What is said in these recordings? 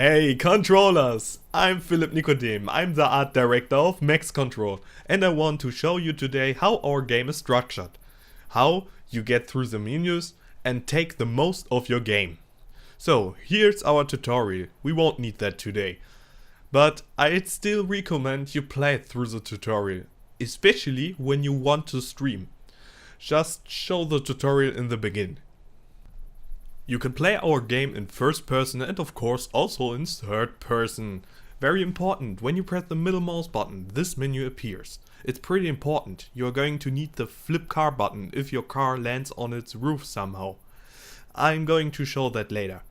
Hey controllers! I'm Philipp Nikodem, I'm the art director of Max Control, and I want to show you today how our game is structured. How you get through the menus and take the most of your game. So here's our tutorial. We won't need that today. But I'd still recommend you play through the tutorial, especially when you want to stream. Just show the tutorial in the beginning. You can play our game in first person and of course also in third person. Very important, when you press the middle mouse button, this menu appears. It's pretty important, you are going to need the flip car button if your car lands on its roof somehow. I'm going to show that later.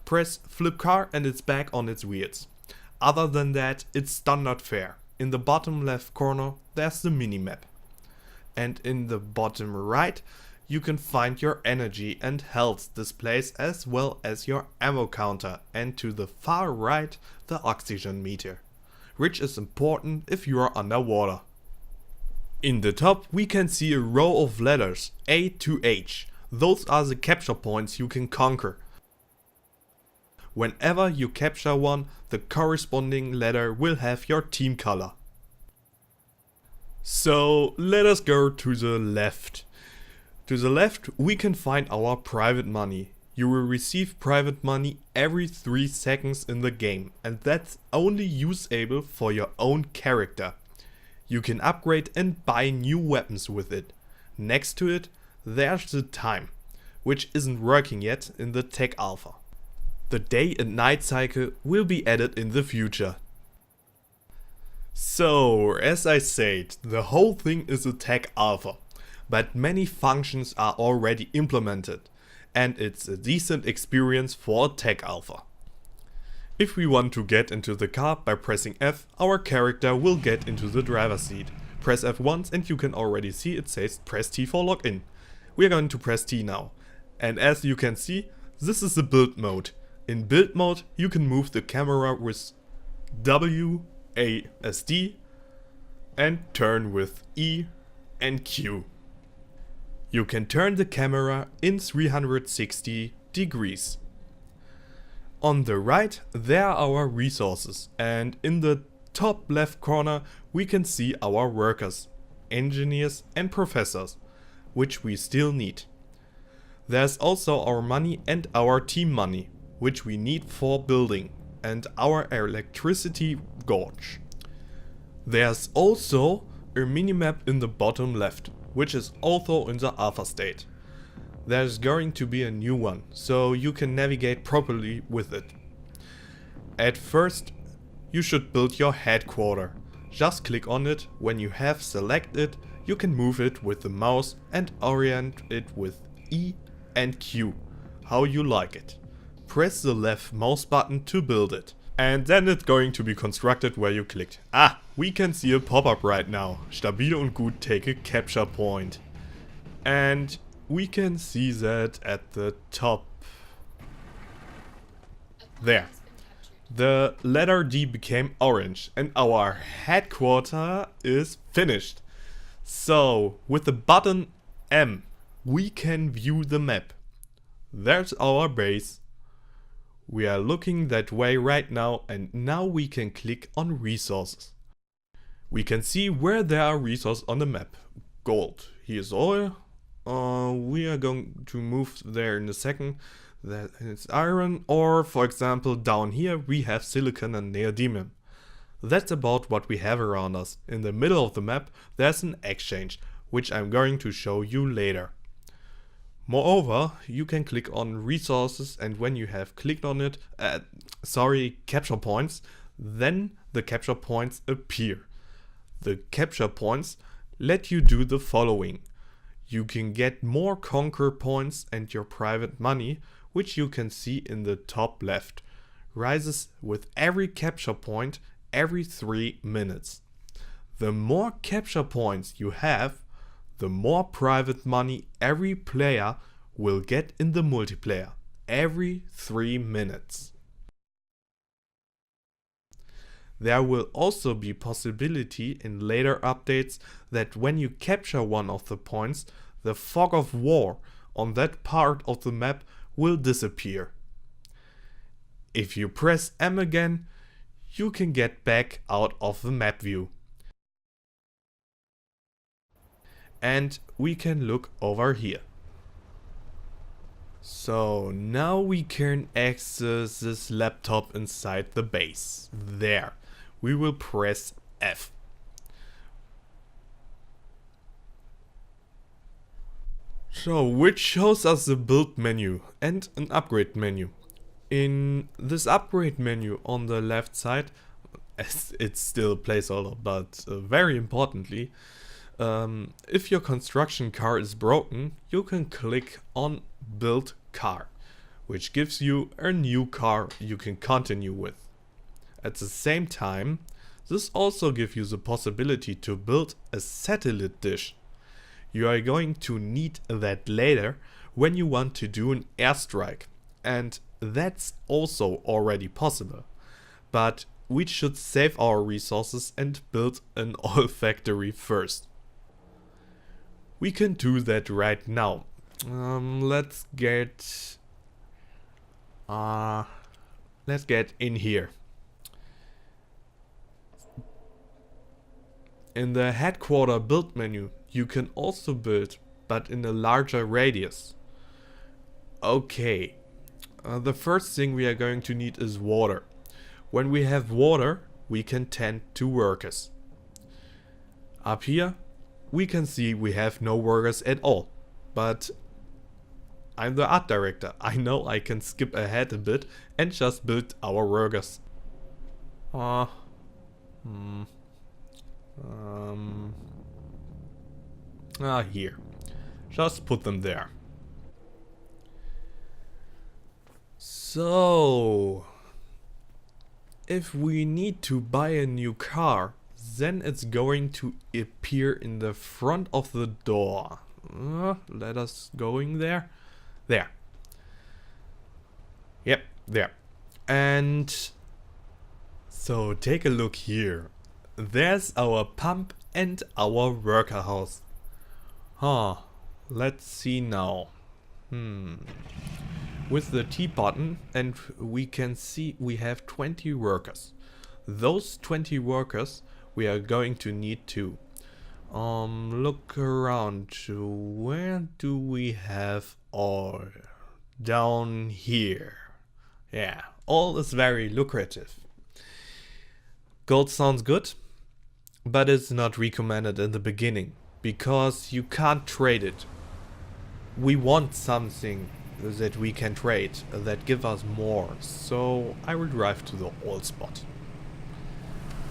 Press flip car and it's back on its wheels. Other than that, it's standard fare. In the bottom left corner there's the minimap. And in the bottom right you can find your energy and health displays as well as your ammo counter, and to the far right the oxygen meter, which is important if you are underwater. In the top we can see a row of letters A to H. Those are the capture points you can conquer. Whenever you capture one, the corresponding letter will have your team color. So let us go to the left. To the left we can find our private money. You will receive private money every 3 seconds in the game, and that's only usable for your own character. You can upgrade and buy new weapons with it. Next to it there's the time, which isn't working yet in the tech alpha. The day and night cycle will be added in the future. So, as I said, the whole thing is a tech alpha. But many functions are already implemented, and it's a decent experience for a tech alpha. If we want to get into the car by pressing F, our character will get into the driver's seat. Press F once and you can already see it says press T for login. We are going to press T now. And as you can see, this is the build mode. In build mode you can move the camera with WASD and turn with E and Q. You can turn the camera in 360 degrees. On the right there are our resources, and in the top left corner we can see our workers, engineers and professors, which we still need. There's also our money and our team money, which we need for building, and our electricity gauge. There's also a minimap in the bottom left, which is also in the alpha state. There's going to be a new one, so you can navigate properly with it. At first, you should build your headquarter. Just click on it. When you have selected, you can move it with the mouse and orient it with E and Q, how you like it. Press the left mouse button to build it. And then it's going to be constructed where you clicked. We can see a pop-up right now. Stabil und gut, take a capture point. And we can see that at the top. There. The letter D became orange and our headquarter is finished. So, with the button M, we can view the map. There's our base. We are looking that way right now, and now we can click on resources. We can see where there are resources on the map. Gold, here's oil. We are going to move there in a second. That is iron, or for example down here we have silicon and neodymium. That's about what we have around us. In the middle of the map there's an exchange, which I'm going to show you later. Moreover, you can click on resources, and when you have clicked on it, capture points, then the capture points appear. The capture points let you do the following. You can get more conquer points, and your private money, which you can see in the top left, rises with every capture point every 3 minutes. The more capture points you have, the more private money every player will get in the multiplayer, every 3 minutes. There will also be possibility in later updates that when you capture one of the points, the fog of war on that part of the map will disappear. If you press M again, you can get back out of the map view. And we can look over here. So now we can access this laptop inside the base. There. We will press F. So, which shows us the build menu and an upgrade menu. In this upgrade menu on the left side, as it's still a placeholder, but very importantly, if your construction car is broken, you can click on build car, which gives you a new car you can continue with. At the same time, this also gives you the possibility to build a satellite dish. You are going to need that later when you want to do an airstrike, and that's also already possible. But we should save our resources and build an oil factory first. We can do that right now. Let's get in here. In the headquarter build menu, you can also build, but in a larger radius. Okay, the first thing we are going to need is water. When we have water, we can tend to workers. Up here, we can see we have no workers at all, but I'm the art director. I know I can skip ahead a bit and just build our workers. Here. Just put them there. So, if we need to buy a new car, then it's going to appear in the front of the door. Let us go in there. There. Yep, there. And so take a look here. There's our pump and our worker house. Let's see now. With the T button, and we can see we have 20 workers. Those 20 workers we are going to need to look around. Where do we have oil? Down here. Yeah, oil is very lucrative. Gold sounds good, but it's not recommended in the beginning because you can't trade it. We want something that we can trade that give us more, so I will drive to the oil spot.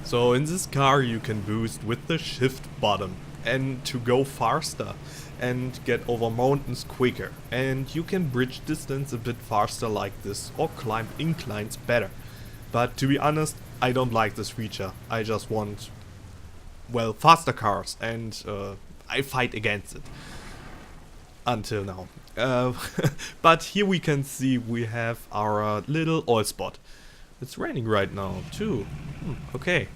So in this car you can boost with the shift button and to go faster and get over mountains quicker, and you can bridge distance a bit faster like this or climb inclines better. But to be honest, I don't like this feature. I just want, well, faster cars, and I fight against it until now. But here we can see we have our little oil spot. It's raining right now too. Okay,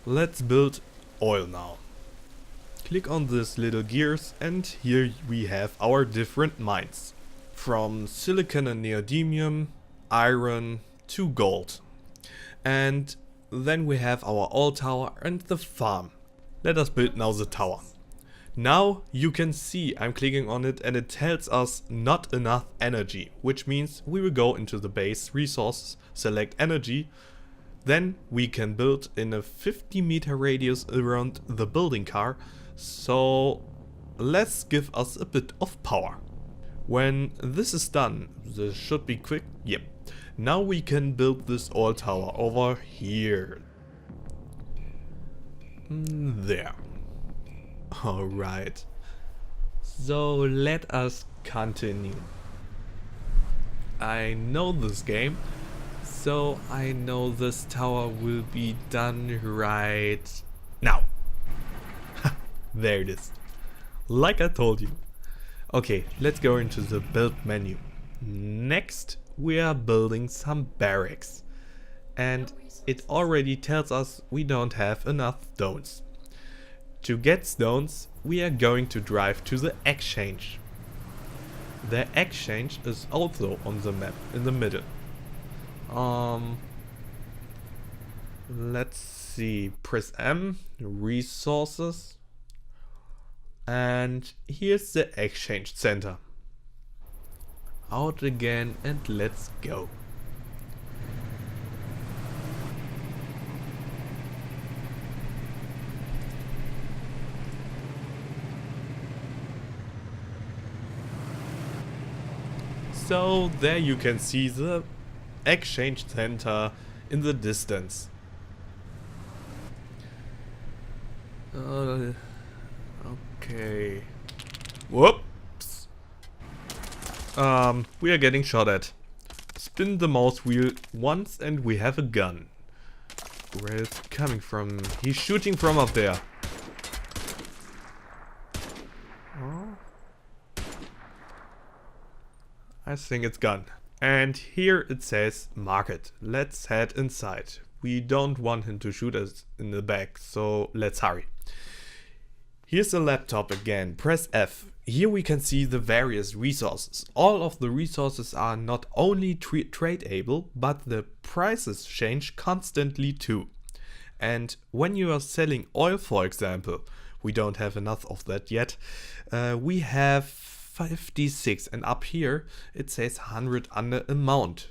let's build oil now. Click on this little gears, and here we have our different mines. From silicon and neodymium, iron to gold. And then we have our oil tower and the farm. Let us build now the tower. Now you can see I'm clicking on it and it tells us not enough energy, which means we will go into the base resources, select energy, then we can build in a 50-meter radius around the building car, so let's give us a bit of power. When this is done, this should be quick, yep. Now we can build this oil tower over here. There. Alright. So let us continue. I know this game, so I know this tower will be done right now. There it is. Like I told you. Okay, let's go into the build menu. Next, we are building some barracks. And it already tells us we don't have enough stones. To get stones, we are going to drive to the exchange. The exchange is also on the map in the middle. Let's see. Press M, resources. And here's the exchange center. Out again and let's go. So there you can see the exchange center in the distance. Okay. Whoops. We are getting shot at. Spin the mouse wheel once and we have a gun. Where is it coming from? He's shooting from up there. Oh. I think it's gone. And here it says market. Let's head inside. We don't want him to shoot us in the back, so let's hurry. Here's the laptop again. Press F. Here we can see the various resources. All of the resources are not only tradeable, but the prices change constantly too. And when you are selling oil, for example, we don't have enough of that yet. We have 56 and up here it says 100 under amount.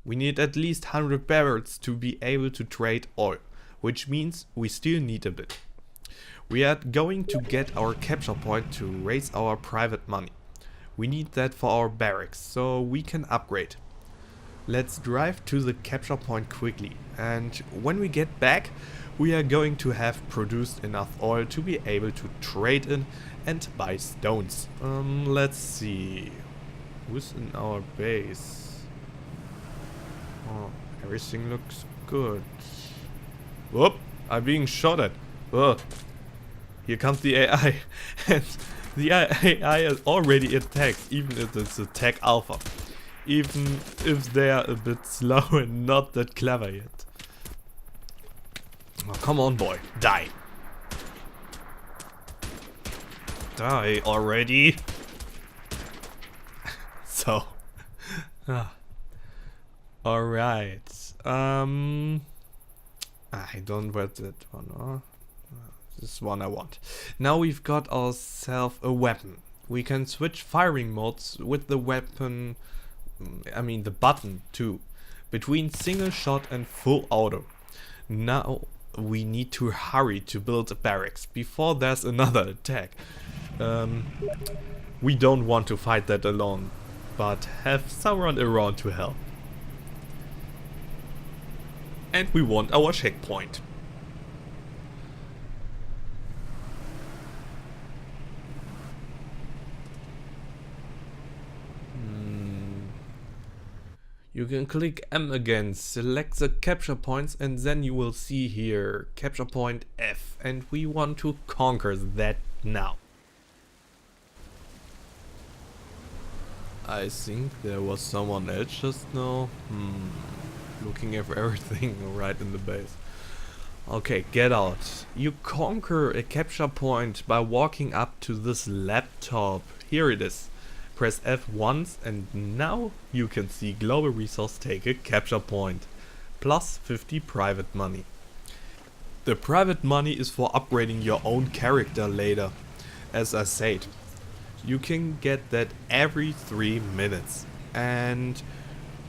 We need at least 100 barrels to be able to trade oil, which means we still need a bit. We are going to get our capture point to raise our private money. We need that for our barracks, so we can upgrade. Let's drive to the capture point quickly, and when we get back, we are going to have produced enough oil to be able to trade in and buy stones. Let's see. Who's in our base? Oh, everything looks good. Whoop! I'm being shot at. Ugh. Here comes the AI, and the AI is already attacked, even if it's attack alpha. Even if they are a bit slow and not that clever yet. Oh, come on, boy, die. Die already. So, alright. I don't want that one, huh? This one I want. Now we've got ourselves a weapon. We can switch firing modes with the weapon, the button too, between single shot and full auto. Now we need to hurry to build a barracks before there's another attack. We don't want to fight that alone, but have someone around to help. And we want our checkpoint. You can click M again, select the capture points, and then you will see here capture point F, and we want to conquer that now. I think there was someone else just now. Looking at everything right in the base. Okay, get out. You conquer a capture point by walking up to this laptop. Here it is. Press F once and now you can see global resource take a capture point. Plus 50 private money. The private money is for upgrading your own character later. As I said, you can get that every 3 minutes. And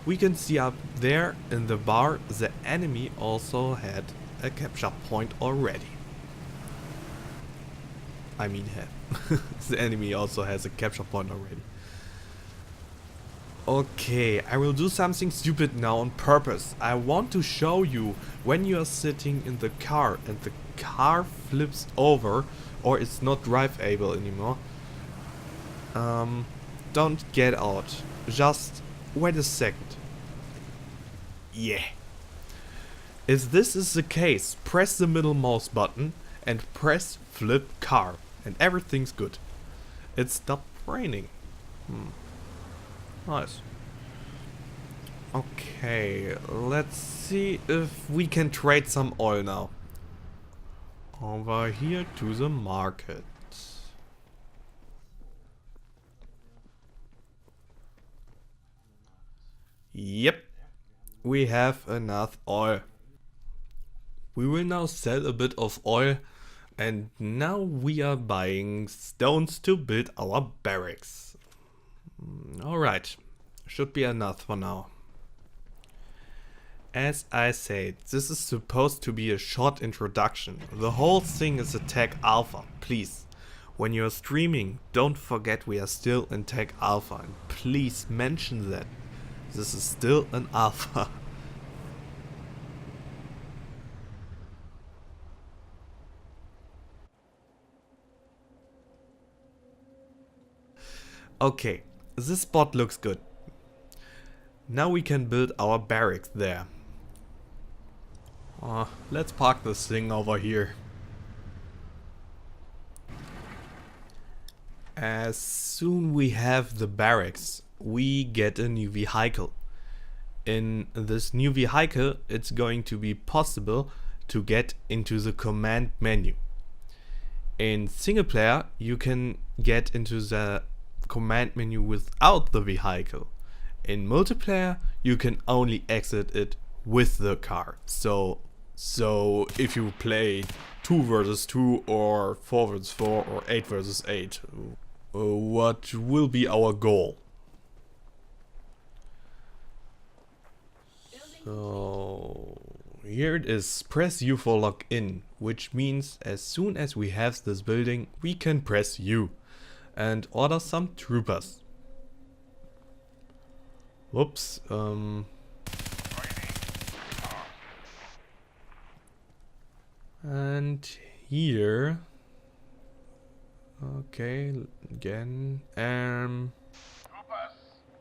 we can see up there in the bar the enemy also had a capture point already. The enemy also has a capture point already. Okay, I will do something stupid now on purpose. I want to show you when you are sitting in the car and the car flips over or it's not drive-able anymore. Don't get out. Just wait a second. Yeah. If this is the case, press the middle mouse button and press flip car and everything's good. It stopped raining. Nice. Okay, let's see if we can trade some oil now. Over here to the market. Yep. we have enough oil. We will now sell a bit of oil, and now we are buying stones to build our barracks. Alright, should be enough for now. As I said, this is supposed to be a short introduction. The whole thing is a tech alpha, please. When you're streaming, don't forget we are still in tech alpha, and please mention that. This is still an alpha. Okay, this spot looks good. Now we can build our barracks there. Let's park this thing over here. As soon we have the barracks, we get a new vehicle. In this new vehicle, it's going to be possible to get into the command menu. In single player, you can get into the command menu without the vehicle. In multiplayer, you can only exit it with the car. So if you play 2 versus 2 or 4 versus 4 or 8 versus 8, what will be our goal? So here it is, press U for login, which means as soon as we have this building, we can press U and order some troopers. Whoops, and here, okay, again, Troopers,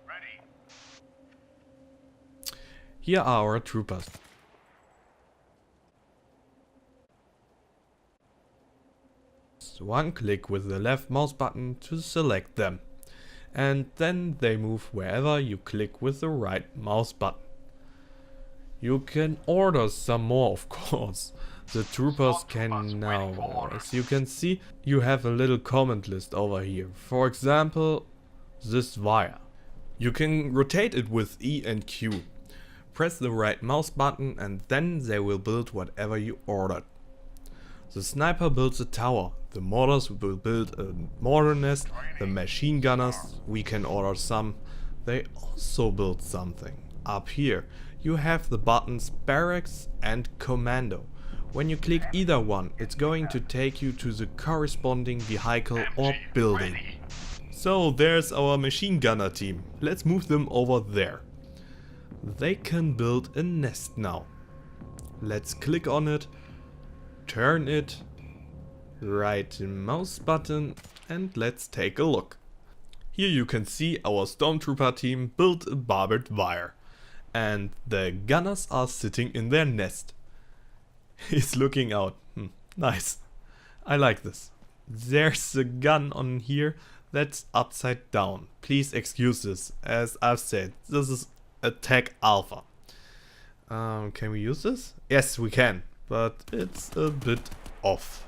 ready. Here are our troopers. One click with the left mouse button to select them, and then they move wherever you click with the right mouse button. You can order some more, of course. The troopers can now, as you can see, you have a little command list over here. For example, this wire. You can rotate it with E and Q. Press the right mouse button and then they will build whatever you ordered. The sniper builds a tower, the mortars will build a mortar nest, the machine gunners, we can order some, they also build something. Up here you have the buttons barracks and commando. When you click either one, it's going to take you to the corresponding vehicle or building. So there's our machine gunner team, let's move them over there. They can build a nest now. Let's click on it, turn it, right mouse button, and let's take a look. Here you can see our stormtrooper team built a barbed wire, and the gunners are sitting in their nest. He's looking out. Nice. I like this. There's a gun on here that's upside down. Please excuse this. As I've said, this is a tech alpha. Can we use this? Yes, we can. But it's a bit off.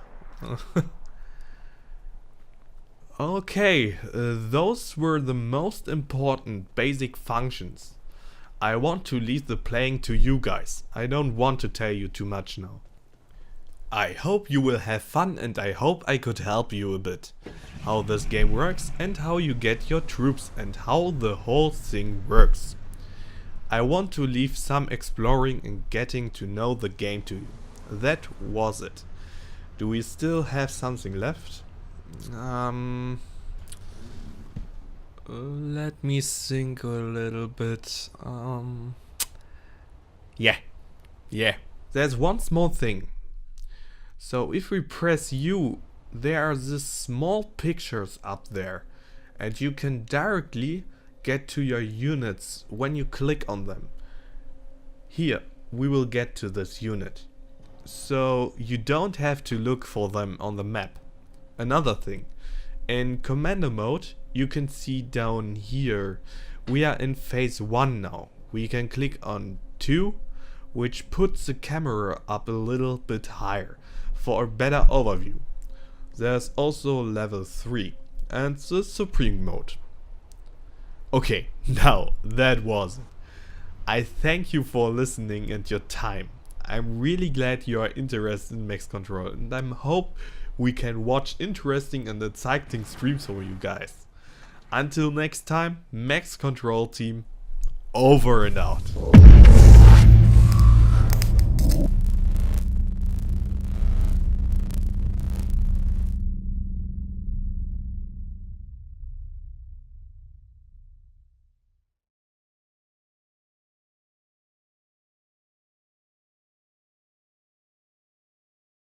Okay, those were the most important basic functions. I want to leave the playing to you guys. I don't want to tell you too much now. I hope you will have fun and I hope I could help you a bit. How this game works and how you get your troops and how the whole thing works. I want to leave some exploring and getting to know the game to you. That was it. Do we still have something left? Let me think a little bit. Yeah. There's one small thing. So if we press U, there are these small pictures up there, and you can directly get to your units when you click on them. Here, we will get to this unit. So you don't have to look for them on the map. Another thing, in Commander mode, you can see down here, we are in phase 1 now. We can click on 2, which puts the camera up a little bit higher for a better overview. There's also level 3 and the Supreme mode. Okay, now that was it. I thank you for listening and your time. I'm really glad you are interested in Max Control, and I hope we can watch interesting and exciting streams for you guys. Until next time, Max Control team, over and out.